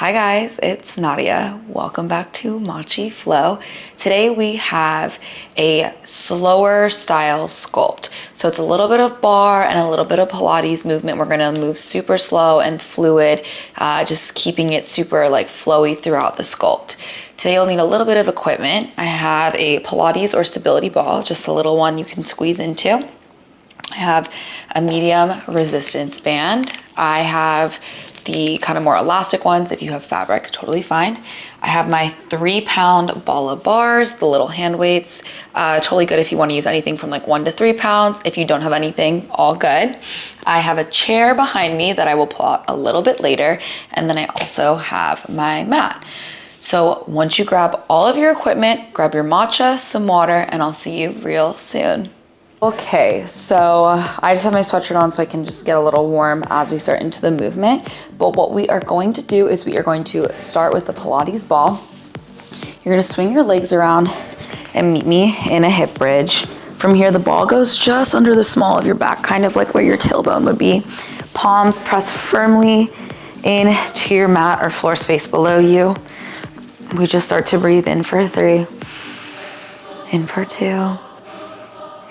Hi guys, it's Nadia. Welcome back to Matchy Flow. Today we have a slower style sculpt. So it's a little bit of bar and a little bit of Pilates movement. We're gonna move super slow and fluid, just keeping it super like flowy throughout the sculpt. Today you'll need a little bit of equipment. I have a Pilates or stability ball, just a little one you can squeeze into. I have a medium resistance band. I have the kind of more elastic ones. If you have fabric, totally fine. I have my 3-pound ball of bars, the little hand weights. Totally good if you want to use anything from like 1 to 3 pounds. If you don't have anything, all good. I have a chair behind me that I will pull out a little bit later. And then I also have my mat. So once you grab all of your equipment, grab your matcha, some water, and I'll see you real soon. Okay, so I just have my sweatshirt on so I can just get a little warm as we start into the movement. But what we are going to do is we are going to start with the Pilates ball. You're gonna swing your legs around and meet me in a hip bridge. From here, the ball goes just under the small of your back, kind of like where your tailbone would be. Palms press firmly into your mat or floor space below you. We just start to breathe in for 3, in for 2,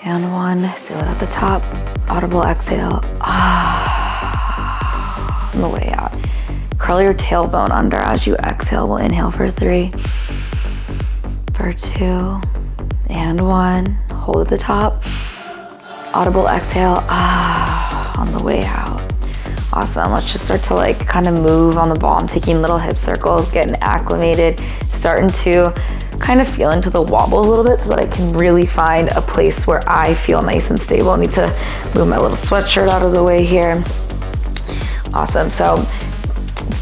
and 1. Seal it at the top. Audible exhale. On the way out. Curl your tailbone under as you exhale. We'll inhale for 3, for 2, and 1. Hold at the top. Audible exhale. On the way out. Awesome. Let's just start to like kind of move on the ball. I'm taking little hip circles, getting acclimated, starting to kind of feel into the wobble a little bit so that I can really find a place where I feel nice and stable. I need to move my little sweatshirt out of the way here. Awesome. So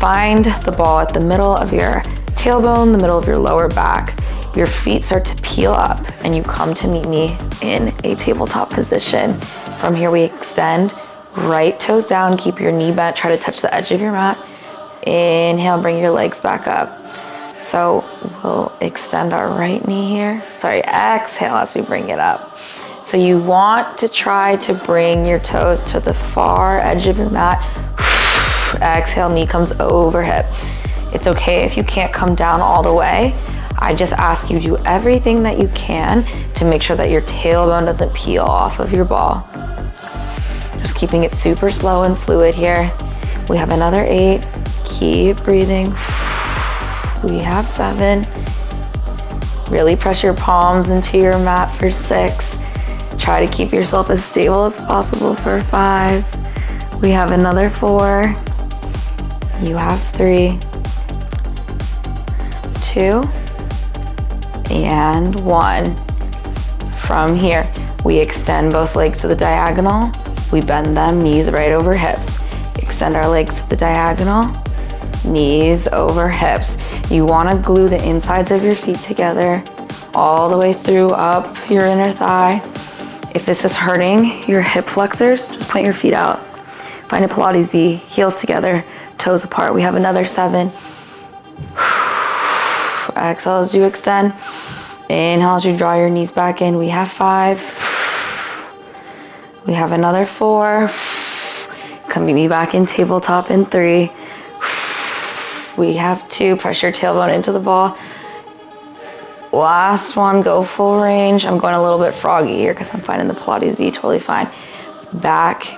find the ball at the middle of your tailbone, the middle of your lower back. Your feet start to peel up and you come to meet me in a tabletop position. From here we extend, right toes down, keep your knee bent, try to touch the edge of your mat. Inhale, bring your legs back up. So we'll extend our right knee here. Sorry, exhale as we bring it up. So you want to try to bring your toes to the far edge of your mat. Exhale, knee comes over hip. It's okay if you can't come down all the way. I just ask you do everything that you can to make sure that your tailbone doesn't peel off of your ball. Just keeping it super slow and fluid here. We have another 8. Keep breathing. We have 7. Really press your palms into your mat for 6. Try to keep yourself as stable as possible for 5. We have another 4. You have 3, 2, and 1. From here, we extend both legs to the diagonal. We bend them, knees right over hips. Extend our legs to the diagonal, knees over hips. You want to glue the insides of your feet together all the way through up your inner thigh. If this is hurting your hip flexors, just point your feet out. Find a Pilates V, heels together, toes apart. We have another 7. Exhale as you extend. Inhale as you draw your knees back in. We have 5. We have another 4. Come meet me back in tabletop in 3. We have 2. Press your tailbone into the ball. Last one, go full range. I'm going a little bit froggy here because I'm finding the Pilates V totally fine. Back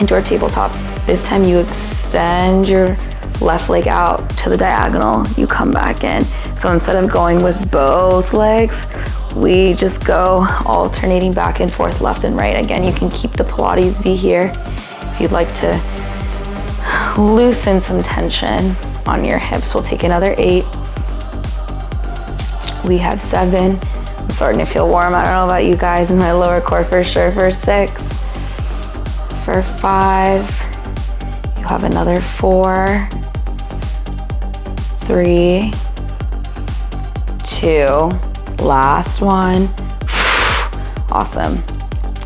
into our tabletop. This time you extend your left leg out to the diagonal. You come back in. So instead of going with both legs, we just go alternating back and forth, left and right. Again, you can keep the Pilates V here if you'd like to loosen some tension on your hips. We'll take another 8. We have 7. I'm starting to feel warm. I don't know about you guys in my lower core for sure. For 6, for 5, you have another 4, 3, 2, last one. Awesome.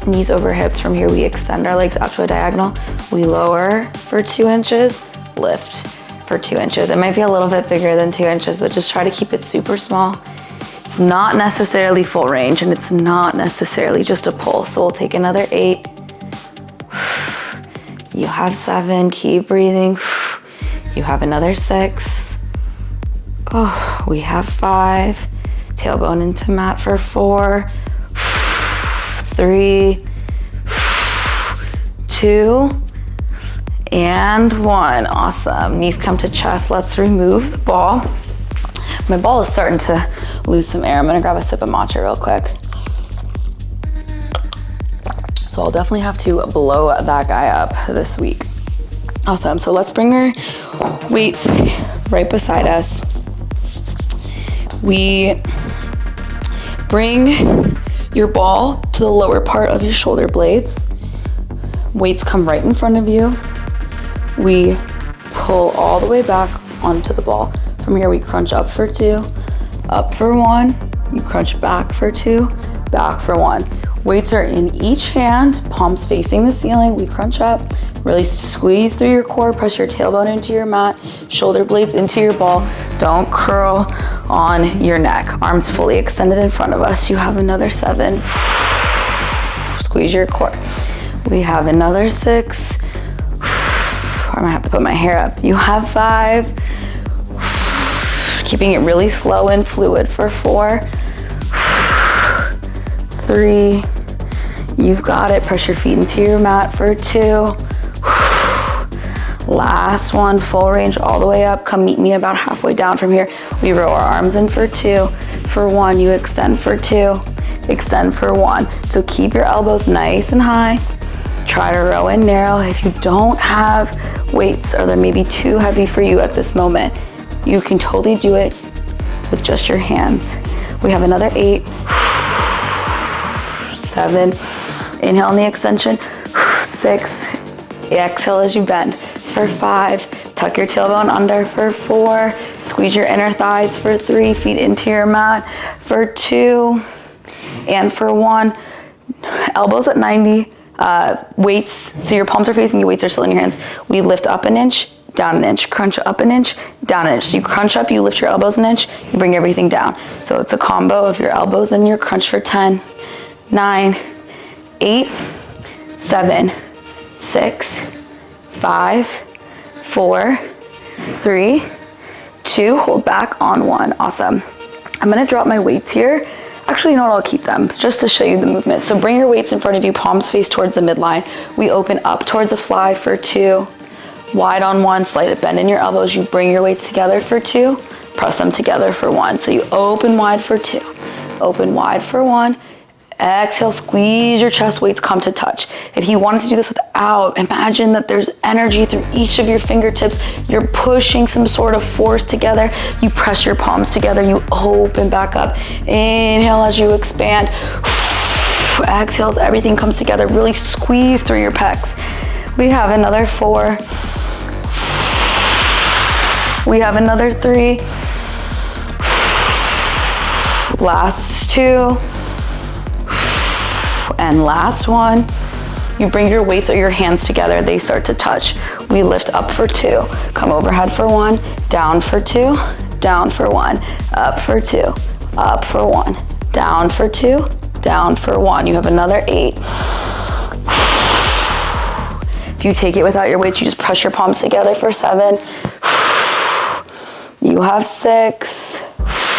Knees over hips. From here we extend our legs out to a diagonal. We lower for 2 inches, lift for 2 inches. It might be a little bit bigger than 2 inches, but just try to keep it super small. It's not necessarily full range and it's not necessarily just a pull. So we'll take another 8. You have 7, keep breathing. You have another 6. Oh, we have 5. Tailbone into mat for 4. 3, 2, and 1. Awesome. Knees come to chest. Let's remove the ball. My ball is starting to lose some air. I'm gonna grab a sip of matcha real quick. So I'll definitely have to blow that guy up this week. Awesome. So let's bring our weights right beside us. We bring your ball to the lower part of your shoulder blades. Weights come right in front of you. We pull all the way back onto the ball. From here, we crunch up for 2, up for 1. You crunch back for 2, back for 1. Weights are in each hand, palms facing the ceiling. We crunch up, really squeeze through your core, press your tailbone into your mat, shoulder blades into your ball. Don't curl on your neck. Arms fully extended in front of us. You have another 7. Squeeze your core. We have another 6. I might have to put my hair up. You have 5. Keeping it really slow and fluid for 4. 3. You've got it. Press your feet into your mat for 2. Last one, full range all the way up. Come meet me about halfway down from here. We row our arms in for 2. For 1, you extend for 2. Extend for 1. So keep your elbows nice and high. Try to row in narrow. If you don't have weights or they're maybe too heavy for you at this moment, you can totally do it with just your hands. We have another 8. 7. Inhale on the extension. 6. Exhale as you bend. For 5. Tuck your tailbone under for 4. Squeeze your inner thighs for 3. Feet into your mat for 2. And for 1. Elbows at 90. Weights, so your palms are facing you, weights are still in your hands. We lift up an inch, down an inch, crunch up an inch, down an inch. So you crunch up, you lift your elbows an inch, you bring everything down. So it's a combo of your elbows and your crunch for 10, 9, 8, 7, 6, 5, 4, 3, 2, hold back on 1. Awesome. I'm gonna drop my weights here. Actually, you know what, I'll keep them just to show you the movement. So bring your weights in front of you, palms face towards the midline. We open up towards a fly for 2, wide on 1, slight bend in your elbows. You bring your weights together for 2, press them together for 1. So you open wide for 2, open wide for 1. Exhale, squeeze your chest, weights come to touch. If you wanted to do this without, imagine that there's energy through each of your fingertips. You're pushing some sort of force together. You press your palms together, you open back up. Inhale as you expand. Exhale as everything comes together. Really squeeze through your pecs. We have another 4. We have another 3. Last 2. And last 1, you bring your weights or your hands together, they start to touch. We lift up for 2, come overhead for 1, down for 2, down for 1, up for 2, up for 1, down for 2, down for 1. You have another 8. If you take it without your weights, you just press your palms together for 7. You have 6.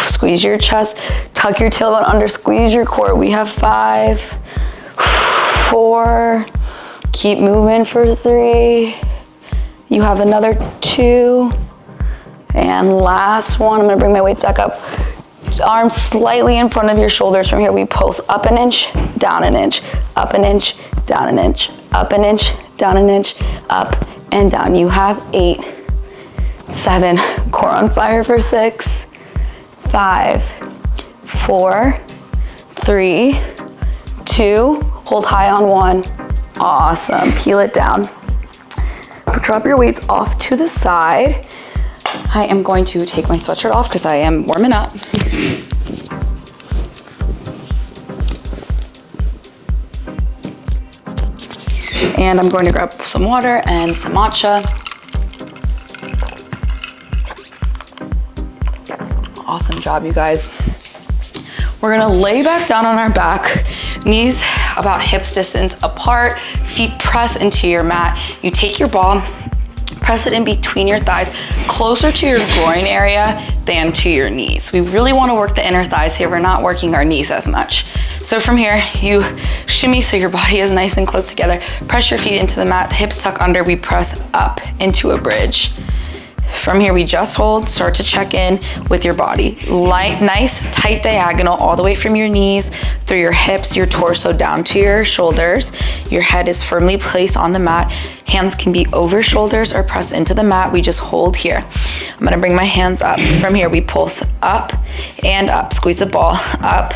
Squeeze your chest, tuck your tailbone under, squeeze your core. We have 5, 4, keep moving for 3. You have another 2, and last 1. I'm gonna bring my weights back up. Arms slightly in front of your shoulders. From here, we pulse up an inch, down an inch, up an inch, down an inch, up an inch, down an inch, up and down. You have 8, 7, core on fire for 6, 5, 4, 3, 2, hold high on 1. Awesome, peel it down. Drop your weights off to the side. I am going to take my sweatshirt off because I am warming up. And I'm going to grab some water and some matcha. Awesome job, you guys. We're gonna lay back down on our back, knees about hips distance apart, feet press into your mat. You take your ball, press it in between your thighs, closer to your groin area than to your knees. We really want to work the inner thighs here. We're not working our knees as much. So from here, you shimmy so your body is nice and close together. Press your feet into the mat, hips tuck under. We press up into a bridge. From here, we just hold, start to check in with your body. Light, nice, tight diagonal all the way from your knees, through your hips, your torso, down to your shoulders. Your head is firmly placed on the mat. Hands can be over shoulders or press into the mat. We just hold here. I'm gonna bring my hands up. From here, we pulse up and up. Squeeze the ball up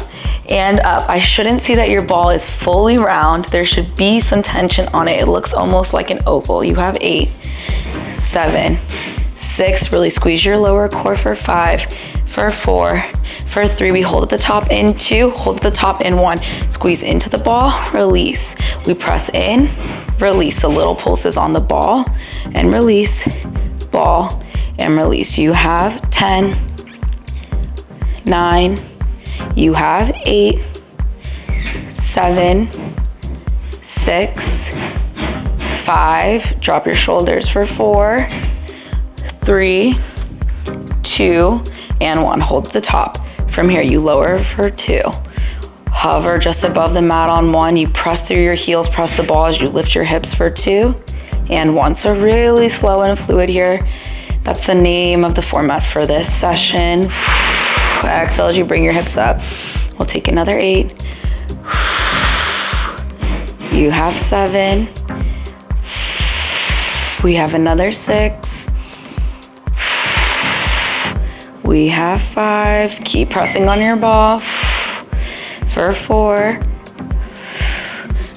and up. I shouldn't see that your ball is fully round. There should be some tension on it. It looks almost like an oval. You have 8, 7, 6, really squeeze your lower core for 5, for 4, for 3, we hold at the top in 2, hold at the top in 1, squeeze into the ball, release. We press in, release, so little pulses on the ball, and release, ball, and release. You have 10, 9, you have 8, 7, 6, 5, drop your shoulders for 4, 3, 2, and 1. Hold at the top. From here, you lower for 2. Hover just above the mat on 1. You press through your heels, press the ball as you lift your hips for 2 and 1. So really slow and fluid here. That's the name of the format for this session. Exhale as you bring your hips up. We'll take another 8. You have 7. We have another 6. We have 5. Keep pressing on your ball. For 4.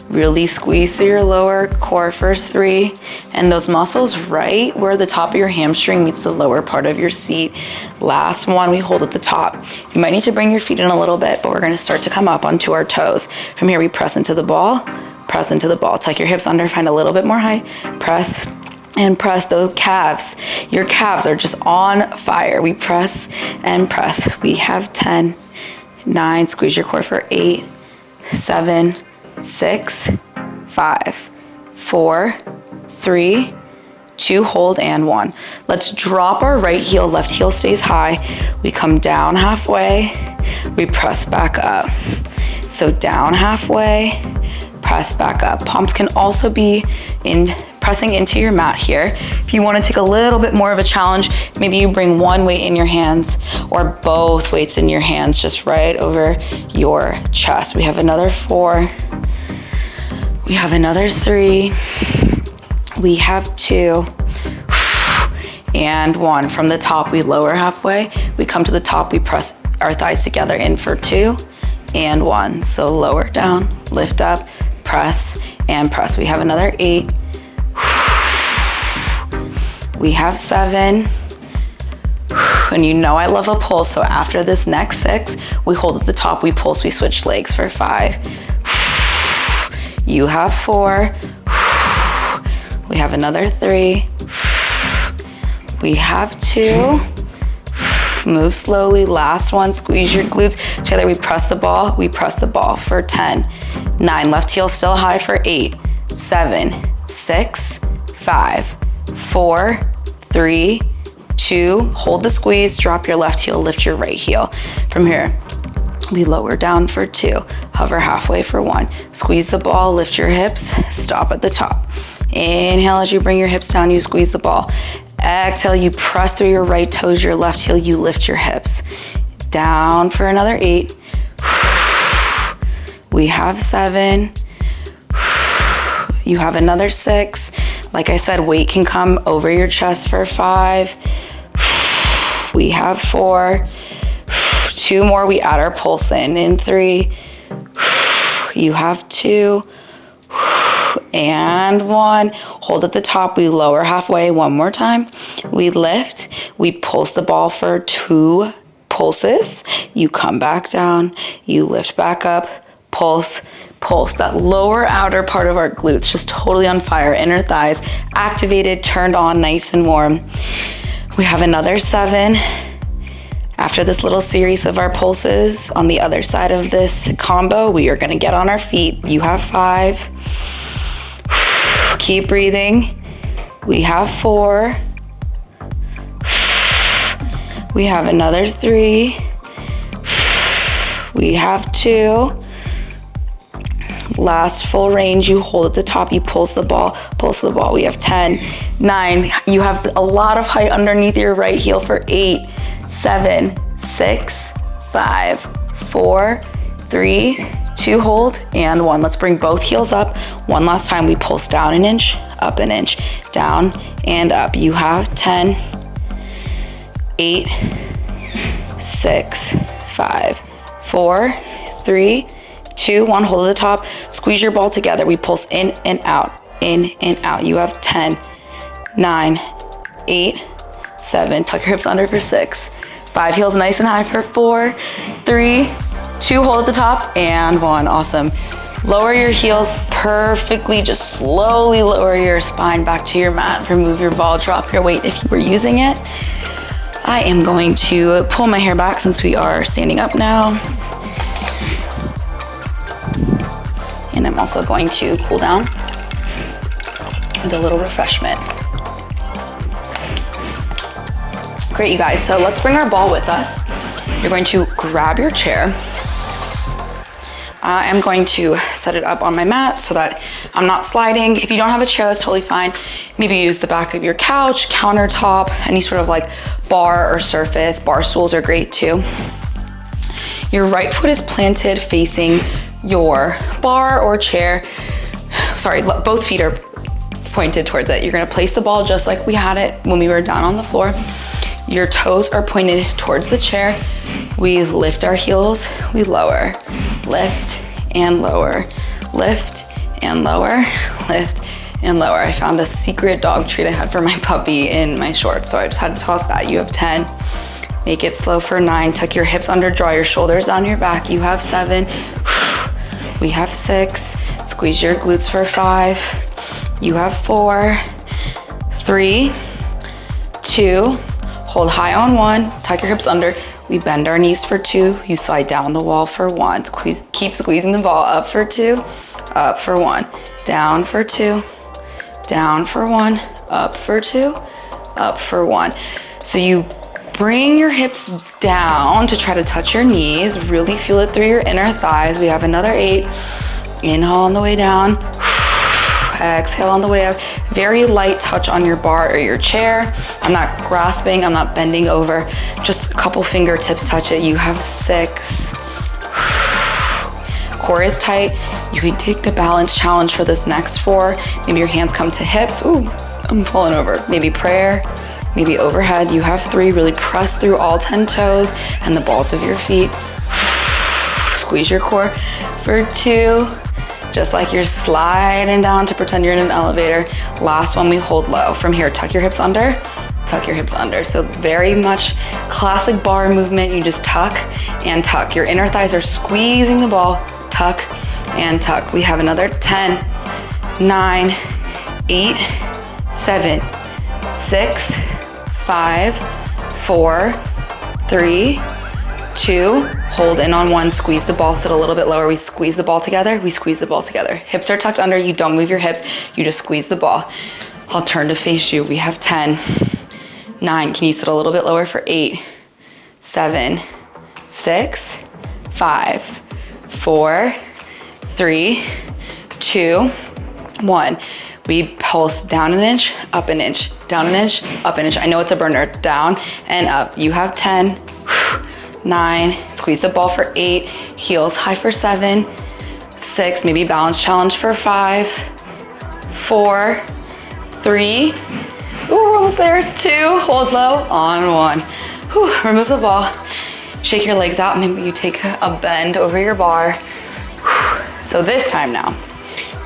Really squeeze through your lower core for 3. And those muscles right where the top of your hamstring meets the lower part of your seat. Last one, we hold at the top. You might need to bring your feet in a little bit, but we're gonna start to come up onto our toes. From here, we press into the ball, press into the ball. Tuck your hips under, find a little bit more height. Press and press those calves. Your calves are just on fire. We press and press. We have 10, 9, squeeze your core for 8, 7, 6, 5, 4, 3, 2, hold, and 1. Let's drop our right heel, left heel stays high. We come down halfway, we press back up. So down halfway, press back up. Palms can also be pressing into your mat here. If you want to take a little bit more of a challenge, maybe you bring one weight in your hands or both weights in your hands, just right over your chest. We have another 4. We have another 3. We have 2. And 1. From the top, we lower halfway. We come to the top, we press our thighs together in for 2 and 1. So lower down, lift up, press, and press. We have another 8. We have 7. And you know I love a pulse, so after this next 6, we hold at the top, we pulse, we switch legs for 5. You have 4. We have another 3. We have 2. Move slowly, last one, squeeze your glutes. Together we press the ball for 10. 9, left heel still high for 8, 7, 6, 5, 4, 3, 2, hold the squeeze, drop your left heel, lift your right heel. From here, we lower down for 2, hover halfway for 1, squeeze the ball, lift your hips, stop at the top. Inhale as you bring your hips down, you squeeze the ball. Exhale, you press through your right toes, your left heel, you lift your hips. Down for another 8. We have 7. You have another 6. Like I said, weight can come over your chest for 5. We have 4. 2 more, we add our pulse in 3. You have 2. And 1. Hold at the top, we lower halfway, 1 more time. We lift, we pulse the ball for 2 pulses. You come back down, you lift back up, pulse, pulse. That lower outer part of our glutes just totally on fire. Inner thighs activated, turned on, nice and warm. We have another 7. After this little series of our pulses, on the other side of this combo, we are gonna get on our feet. You have 5. Keep breathing. We have 4. We have another 3. We have 2. Last full range, you hold at the top, you pulse the ball. We have 10, 9. You have a lot of height underneath your right heel for 8, 7, 6, 5, 4, 3, 2, hold, and 1. Let's bring both heels up. One last time, we pulse down an inch, up an inch, down and up. You have 10, 8, 6, 5, 4, 3, 2, 1. Hold at the top. Squeeze your ball together. We pulse in and out, in and out. You have 10, 9, 8, 7. Tuck your hips under for 6. 5. Heels nice and high for 4, 3, 2. Hold at the top and 1. Awesome. Lower your heels perfectly. Just slowly lower your spine back to your mat. Remove your ball. Drop your weight if you were using it. I am going to pull my hair back since we are standing up now. And I'm also going to cool down with a little refreshment. Great, you guys. So let's bring our ball with us. You're going to grab your chair. I am going to set it up on my mat so that I'm not sliding. If you don't have a chair, that's totally fine. Maybe use the back of your couch, countertop, any sort of like bar or surface. Bar stools are great too. Your right foot is planted facing your bar or chair. Sorry, both feet are pointed towards it. You're gonna place the ball just like we had it when we were down on the floor. Your toes are pointed towards the chair. We lift our heels, we lower, lift and lower, lift and lower, lift and lower. I found a secret dog treat I had for my puppy in my shorts, so I just had to toss that. You have 10. Make it slow for 9. Tuck your hips under, draw your shoulders down your back. You have 7. We have 6. Squeeze your glutes for 5. You have 4, 3, 2. Hold high on 1. Tuck your hips under. We bend our knees for 2. You slide down the wall for 1. Keep squeezing the ball. Up for 2. Up for 1. Down for 2. Down for 1. Up for 2. Up for 1. So you bring your hips down to try to touch your knees. Really feel it through your inner thighs. We have another 8. Inhale on the way down. Exhale on the way up. Very light touch on your bar or your chair. I'm not grasping, I'm not bending over. Just a couple fingertips touch it. You have 6. Core is tight. You can take the balance challenge for this next 4. Maybe your hands come to hips. Ooh, I'm falling over. Maybe prayer, maybe overhead. You have 3. Really press through all 10 toes and the balls of your feet. Squeeze your core for 2. Just like you're sliding down to pretend you're in an elevator. Last one, we hold low. From here, tuck your hips under, tuck your hips under. So very much classic bar movement. You just tuck and tuck. Your inner thighs are squeezing the ball. Tuck and tuck. We have another 10, 9, 8, 7, 6, 5, 4, 3, 2. Hold in on 1, squeeze the ball, sit a little bit lower. We squeeze the ball together, we squeeze the ball together. Hips are tucked under, you don't move your hips, you just squeeze the ball. I'll turn to face you. We have 10, 9, can you sit a little bit lower for 8, 7, 6, 5, 4, 3, 2, 1. We pulse down an inch, up an inch, down an inch, up an inch. I know it's a burner, down and up. You have 10, 9, squeeze the ball for 8, heels high for 7, 6, maybe balance challenge for 5, 4, 3, ooh, we're almost there, 2, hold low, on 1. Whew, remove the ball, shake your legs out, maybe you take a bend over your bar. Whew. So this time now,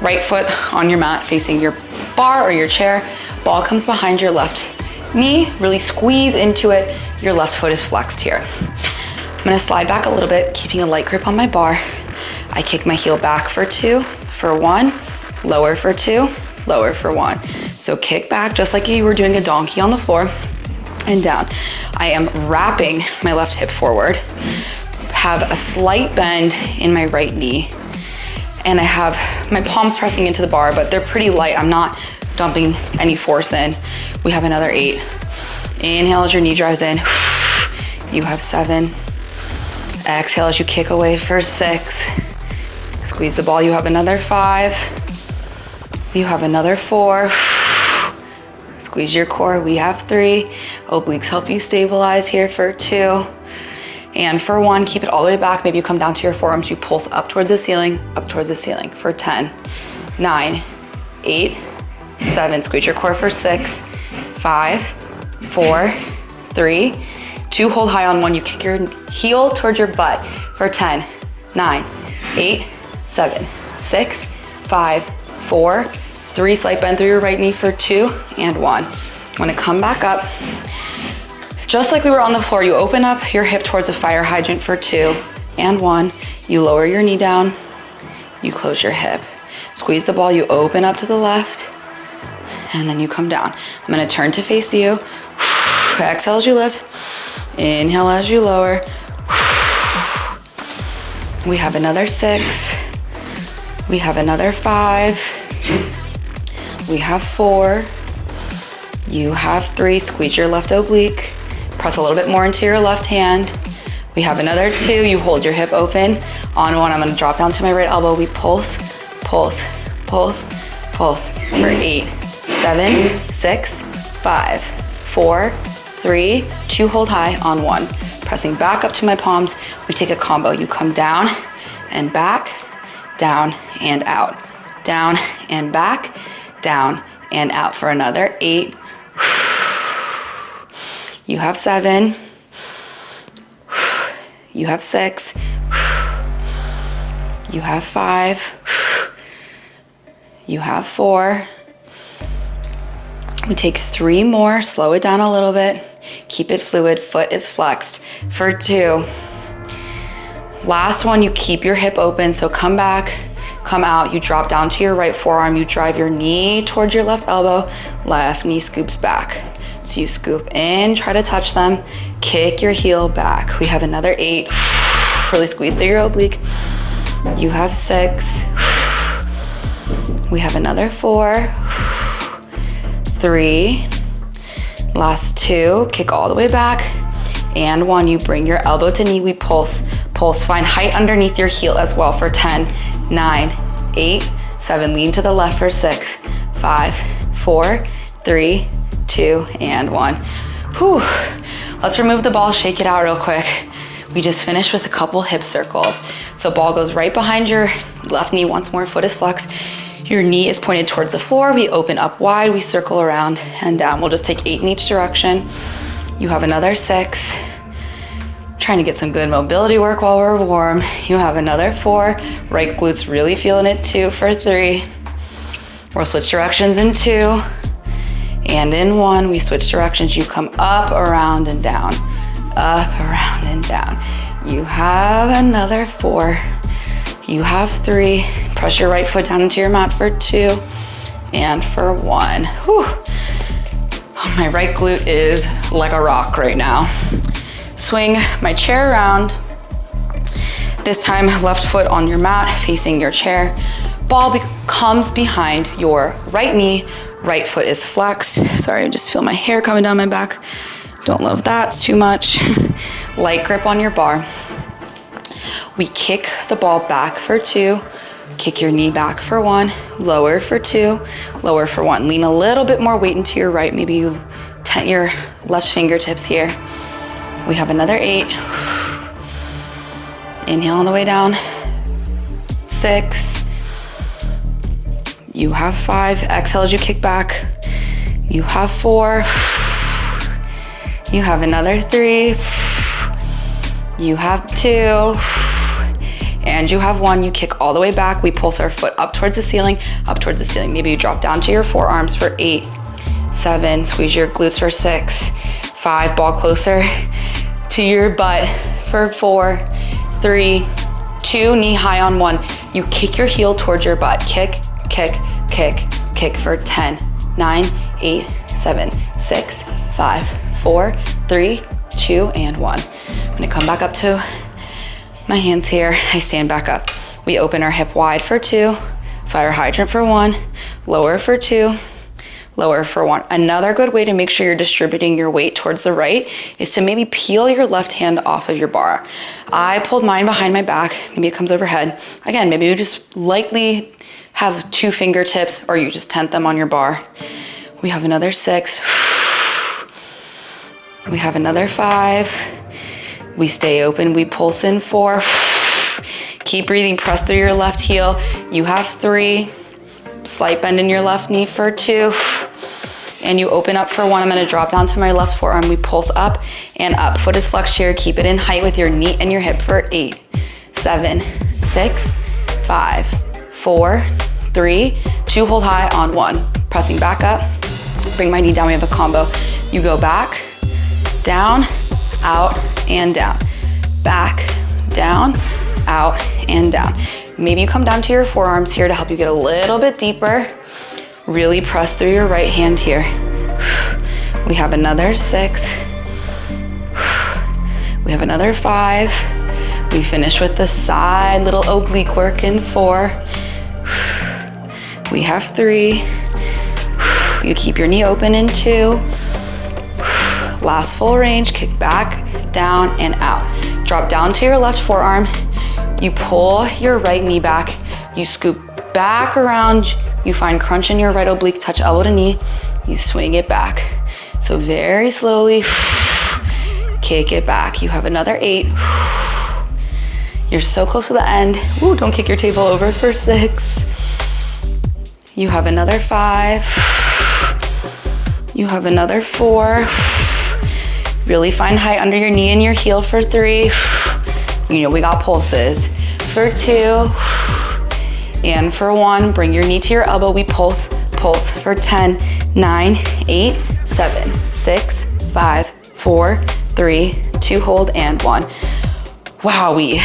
right foot on your mat facing your bar or your chair, ball comes behind your left knee, really squeeze into it, your left foot is flexed here. I'm gonna slide back a little bit, keeping a light grip on my bar. I kick my heel back for 2, for 1, lower for 2, lower for 1. So kick back just like you were doing a donkey on the floor and down. I am wrapping my left hip forward, have a slight bend in my right knee, and I have my palms pressing into the bar, but they're pretty light. I'm not dumping any force in. We have another 8. Inhale as your knee drives in. You have 7. Exhale as you kick away for 6. Squeeze the ball, you have another 5. You have another 4. Squeeze your core, we have 3. Obliques help you stabilize here for 2. And for 1, keep it all the way back. Maybe you come down to your forearms, you pulse up towards the ceiling for 10, 9, 8, 7. Squeeze your core for 6, 5, 4, 3, 2. Hold high on 1. You kick your heel towards your butt for 10, 9, 8, 7, 6, 5, 4, 3. Slight bend through your right knee for 2 and 1. When it come back up, just like we were on the floor, you open up your hip towards a fire hydrant for 2 and 1. You lower your knee down, you close your hip. Squeeze the ball, you open up to the left, and then you come down. I'm gonna turn to face you. Exhale as you lift. Inhale as you lower. We have another 6. We have another 5. We have 4. You have 3. Squeeze your left oblique. Press a little bit more into your left hand. We have another 2. You hold your hip open. On 1, I'm gonna drop down to my right elbow. We pulse, pulse, pulse, pulse for 8, 7, 6, 5, 4, 3, 2. Hold high on 1. Pressing back up to my palms. We take a combo. You come down and back, down and out, down and back, down and out for another 8. You have 7. You have 6. You have 5. You have 4. We take 3 more, slow it down a little bit. Keep it fluid, foot is flexed for 2. Last one, you keep your hip open, so come back, come out, you drop down to your right forearm, you drive your knee towards your left elbow, left knee scoops back. So you scoop in, try to touch them, kick your heel back. We have another 8. Really squeeze through your oblique. You have 6. We have another 4. 3. Last 2. Kick all the way back. And 1. You bring your elbow to knee. We pulse. Pulse. Find height underneath your heel as well for 10, 9, 8, 7. Lean to the left for 6, 5, 4, 3, 2, and 1. Whew. Let's remove the ball, shake it out real quick. We just finished with a couple hip circles. So ball goes right behind your left knee once more, foot is flexed. Your knee is pointed towards the floor. We open up wide, we circle around and down. We'll just take 8 in each direction. You have another 6. Trying to get some good mobility work while we're warm. You have another 4. Right glute's really feeling it 2 for 3. We'll switch directions in 2. And in 1, we switch directions. You come up, around, and down. Up, around, and down. You have another 4. You have 3. Press your right foot down into your mat for 2. And for 1. Whew. Oh, my right glute is like a rock right now. Swing my chair around. This time, left foot on your mat, facing your chair. Ball comes behind your right knee. Right foot is flexed. Sorry, I just feel my hair coming down my back. Don't love that, it's too much. Light grip on your bar. We kick the ball back for 2. Kick your knee back for 1. Lower for 2. Lower for 1. Lean a little bit more weight into your right. Maybe you tent your left fingertips here. We have another 8. Inhale on the way down. 6. You have 5. Exhale as you kick back. You have 4. You have another 3. You have 2. And you have 1. You kick all the way back. We pulse our foot up towards the ceiling, up towards the ceiling. Maybe you drop down to your forearms for 8, 7. Squeeze your glutes for 6, 5. Ball closer to your butt for 4, 3, 2. Knee high on 1. You kick your heel towards your butt. Kick, kick, kick, kick for 10, 9, 8, 7, 6, 5, 4, 3, 2, and 1. I'm gonna come back up to my hands here. I stand back up. We open our hip wide for 2, fire hydrant for 1, lower for 2, lower for 1. Another good way to make sure you're distributing your weight towards the right is to maybe peel your left hand off of your bar. I pulled mine behind my back, maybe it comes overhead. Again, maybe you just lightly have 2 fingertips or you just tent them on your bar. We have another 6. We have another 5. We stay open, we pulse in 4. Keep breathing, press through your left heel. You have 3. Slight bend in your left knee for 2. And you open up for 1. I'm gonna drop down to my left forearm. We pulse up and up. Foot is flexed here. Keep it in height with your knee and your hip for 8, 7, 6, 5, 4, 3, 2. Hold high on 1. Pressing back up. Bring my knee down. We have a combo. You go back, down, out, and down. Back, down, out, and down. Maybe you come down to your forearms here to help you get a little bit deeper. Really press through your right hand here. We have another 6. We have another 5. We finish with the side little oblique work in 4. We have 3. You keep your knee open in 2. Last full range, kick back, down, and out. Drop down to your left forearm. You pull your right knee back. You scoop back around. You find crunch in your right oblique, touch elbow to knee. You swing it back. So very slowly, kick it back. You have another 8. You're so close to the end. Ooh, don't kick your table over for 6. You have another 5. You have another 4. Really find height under your knee and your heel for 3. You know we got pulses. For 2. And for 1, bring your knee to your elbow. We pulse for 10, 9, 8, 7, 6, 5, 4, 3, 2, hold, and 1. Wowee.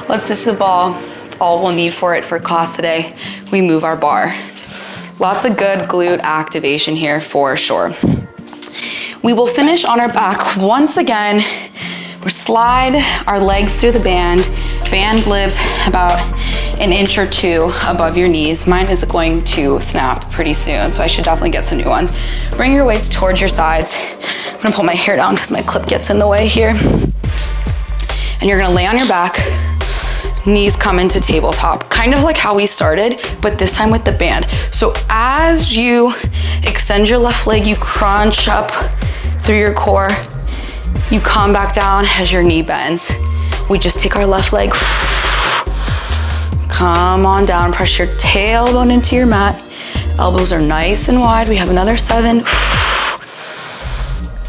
Let's switch the ball. That's all we'll need for it for class today. We move our bar. Lots of good glute activation here for sure. We will finish on our back once again. We slide our legs through the band. Band lives about an inch or 2 above your knees. Mine is going to snap pretty soon, so I should definitely get some new ones. Bring your weights towards your sides. I'm gonna pull my hair down because my clip gets in the way here. And you're gonna lay on your back, knees come into tabletop, kind of like how we started, but this time with the band. So as you extend your left leg, you crunch up through your core. You come back down as your knee bends. We just take our left leg, come on down, press your tailbone into your mat. Elbows are nice and wide. We have another 7.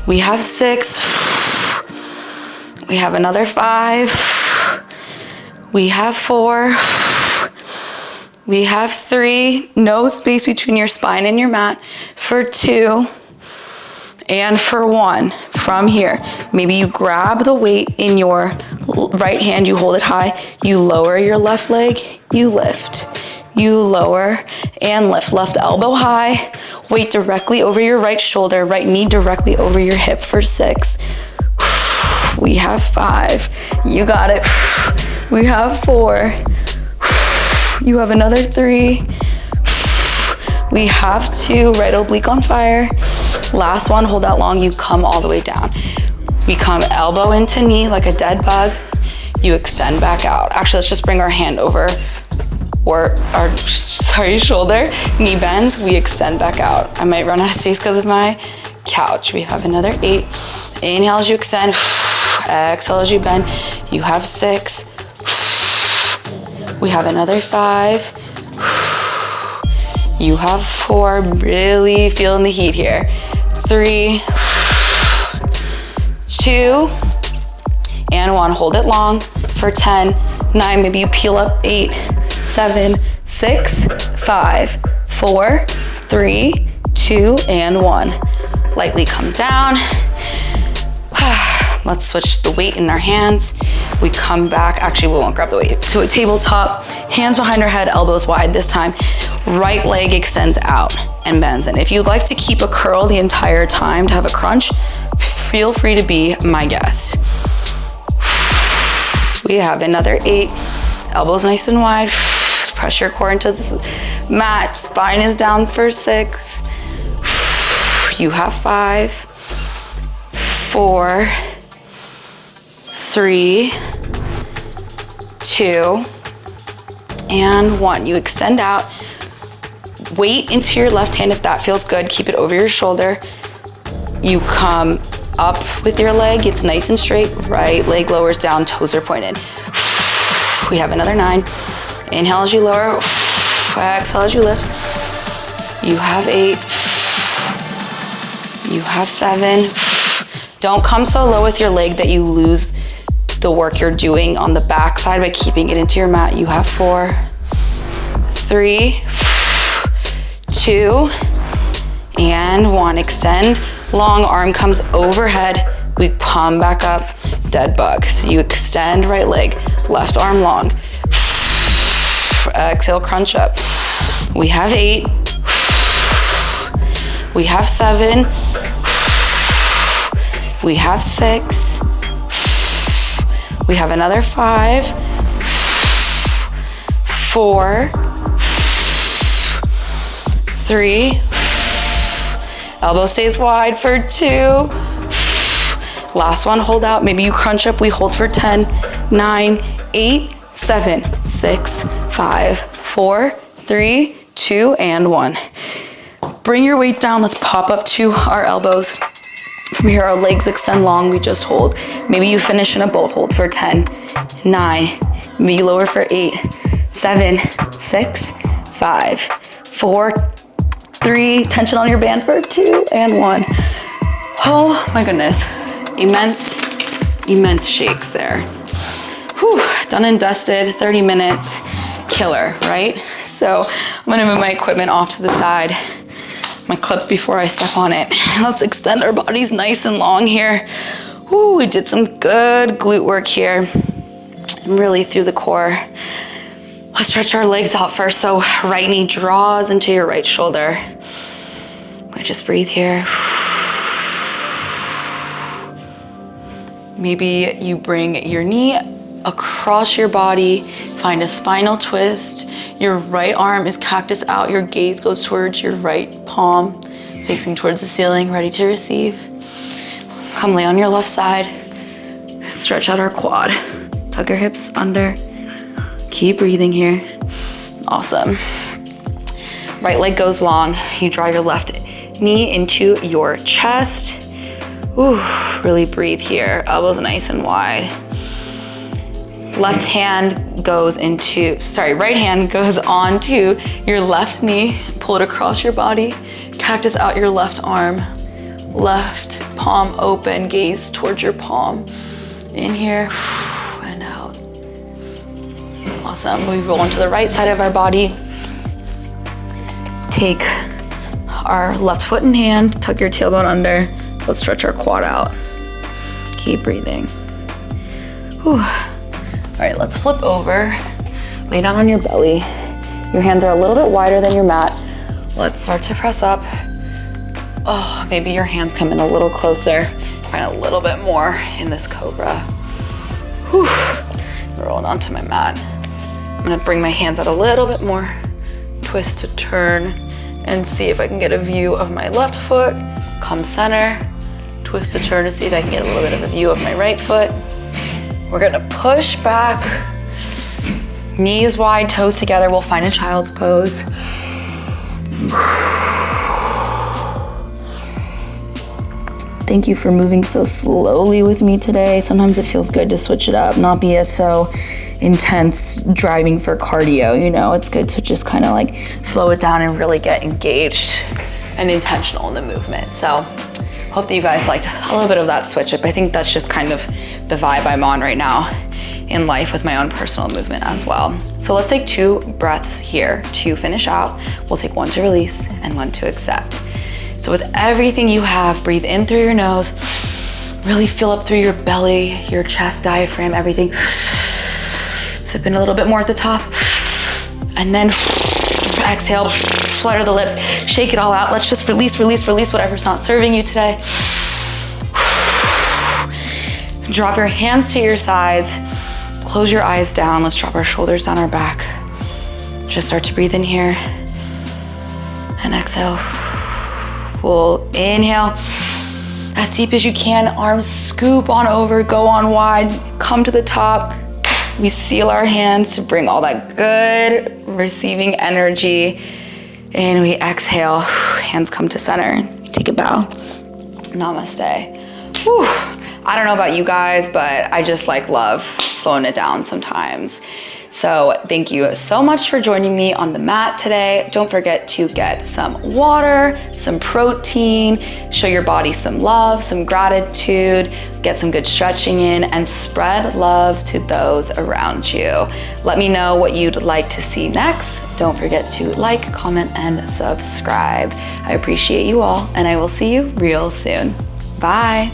We have 6. We have another 5. We have 4. We have 3. No space between your spine and your mat. For 2. And for 1, from here, maybe you grab the weight in your right hand, you hold it high, you lower your left leg, you lift, you lower and lift. Left elbow high, weight directly over your right shoulder, right knee directly over your hip for 6. We have 5, you got it. We have 4, you have another 3. We have 2, right oblique on fire. Last one, hold that long, you come all the way down. We come elbow into knee like a dead bug. You extend back out. Actually, let's just bring our hand over our shoulder. Knee bends, we extend back out. I might run out of space because of my couch. We have another 8. Inhale as you extend. Exhale as you bend. You have 6. We have another 5. You have 4, really feeling the heat here. 3, 2, and 1. Hold it long for 10, 9, maybe you peel up 8, 7, 6, 5, 4, 3, 2, and 1. Lightly come down. Let's switch the weight in our hands. We come back, actually we won't grab the weight, to a tabletop, hands behind our head, elbows wide this time. Right leg extends out and bends in. If you'd like to keep a curl the entire time to have a crunch, feel free to be my guest. We have another 8, elbows nice and wide. Press your core into the mat, spine is down for 6. You have 5, 4, 3, 2, and 1. You extend out. Weight into your left hand if that feels good. Keep it over your shoulder. You come up with your leg. It's nice and straight. Right leg lowers down, toes are pointed. We have another 9. Inhale as you lower. Exhale as you lift. You have 8. You have 7. Don't come so low with your leg that you lose the work you're doing on the back side by keeping it into your mat. You have 4, 3, 2, and 1. Extend. Long arm comes overhead. We palm back up. Dead bug. So you extend right leg. Left arm long. Exhale, crunch up. We have 8. We have 7. We have 6. We have another 5. 4. 3. Elbow stays wide for 2. Last one, hold out. Maybe you crunch up. We hold for 10, 9, 8, 7, 6, 5, 4, 3, 2, and 1. Bring your weight down. Let's pop up to our elbows. From here, our legs extend long. We just hold. Maybe you finish in a boat hold for 10, 9, maybe you lower for 8, 7, 6, 5, 4, 3, tension on your band for 2, and 1. Oh my goodness. Immense shakes there. Whew, done and dusted, 30 minutes, killer, right? So I'm gonna move my equipment off to the side, my clip before I step on it. Let's extend our bodies nice and long here. Whew, we did some good glute work here. And really through the core. Let's stretch our legs out first. So right knee draws into your right shoulder. We just breathe here. Maybe you bring your knee across your body, find a spinal twist. Your right arm is cactus out. Your gaze goes towards your right palm, facing towards the ceiling, ready to receive. Come lay on your left side. Stretch out our quad. Tuck your hips under. Keep breathing here. Awesome. Right leg goes long. You draw your left knee into your chest. Ooh, really breathe here. Elbows nice and wide. Right hand goes onto your left knee. Pull it across your body. Cactus out your left arm. Left palm open, gaze towards your palm. In here and out. Awesome. We roll onto the right side of our body. Take our left foot in hand, tuck your tailbone under. Let's stretch our quad out. Keep breathing. Whew. All right, let's flip over. Lay down on your belly. Your hands are a little bit wider than your mat. Let's start to press up. Oh, maybe your hands come in a little closer. Find a little bit more in this cobra. Whew. Rolling onto my mat. I'm gonna bring my hands out a little bit more. Twist to turn and see if I can get a view of my left foot. Come center. Twist to turn to see if I can get a little bit of a view of my right foot. We're gonna push back. Knees wide, toes together. We'll find a child's pose. Thank you for moving so slowly with me today. Sometimes it feels good to switch it up, not be as so intense driving for cardio, you know? It's good to just kind of like slow it down and really get engaged and intentional in the movement. So hope that you guys liked a little bit of that switch up. I think that's just kind of the vibe I'm on right now in life with my own personal movement as well. So let's take 2 breaths here to finish out. We'll take 1 to release and 1 to accept. So with everything you have, breathe in through your nose, really fill up through your belly, your chest, diaphragm, everything. Sip in a little bit more at the top. And then exhale, flutter the lips, shake it all out. Let's just release whatever's not serving you today. Drop your hands to your sides. Close your eyes down. Let's drop our shoulders down our back. Just start to breathe in here and exhale. pull, inhale, as deep as you can, arms scoop on over, go on wide, come to the top. We seal our hands to bring all that good receiving energy. And we exhale, hands come to center. We take a bow, namaste. Whew. I don't know about you guys, but I just love slowing it down sometimes. So thank you so much for joining me on the mat today. Don't forget to get some water, some protein, show your body some love, some gratitude, get some good stretching in, and spread love to those around you. Let me know what you'd like to see next. Don't forget to like, comment, and subscribe. I appreciate you all, and I will see you real soon. Bye.